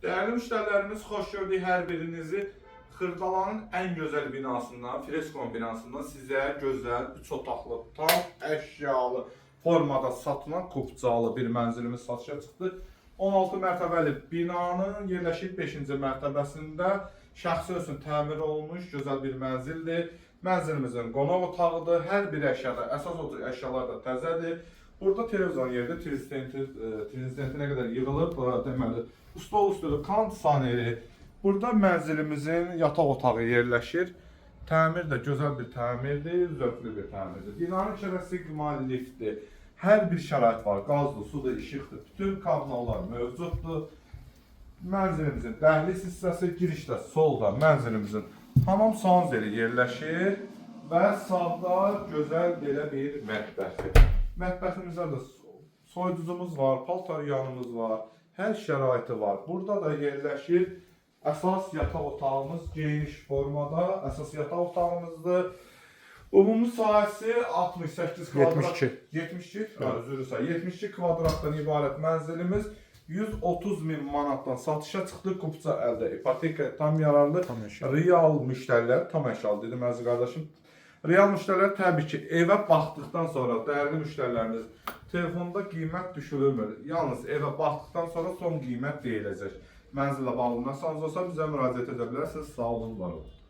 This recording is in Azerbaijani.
Değerli müşterilerimiz, hoş gördük hər birinizi. Xırdalanın ən gözəl binasından, Freskon binasından sizə gözəl 3 otaqlı, tam əşyalı formada satılan kupcalı bir mənzilimiz satışa çıxdı. 16 mərtəbəli binanın yerləşik 5-ci mərtəbəsində şəxsi üçün təmir olunmuş gözəl bir mənzildir. Mənzilimizin qonaq otağıdır. Hər bir əşyada, əsas əşyalar da təzədir. Burada televizyon yerdə, prezidenti nə qədər yığılıb, deməli, stol üstüdür, kondisioneri. Burada mənzilimizin yataq otağı yerləşir. Təmir də gözəl bir təmirdir, zövqlü bir təmirdir. Binanın içərisi qimali liftdir. Hər bir şərait var, qazdır, sudur, işıqdır. Bütün kabinalar mövcuddur. Mənzilimizin dəhliz hissəsi, girişdə, solda mənzilimizin hamam sanuzeli yerləşir və sağda gözəl belə bir mətbəxdir. Mətbəximizdə də soyuducumuz var, paltar yanımız var, hər şəraiti var. Burada da yerləşir əsas yataq otağımız geniş formada, əsas yataq otağımızdır. Ümumi sahəsi 68 kvadrat. 72 kvadratdan ibarət mənzilimiz 130 min manatdan satışa çıxdı. Kupça əldə, ipoteka tam yararlı. Real müştərilər, tam əşyalı dedim əziz qardaşım. Real müştərilər təbii ki, evə baxdıqdan sonra dəyərli müştərilərimiz telefonda qiymət düşürülmür. Yalnız evə baxdıqdan sonra son qiymət deyiləcək. Mənzillə bağlı məsəleniz olsa bizə müraciət edə bilərsiniz. Sağ olun, var olun.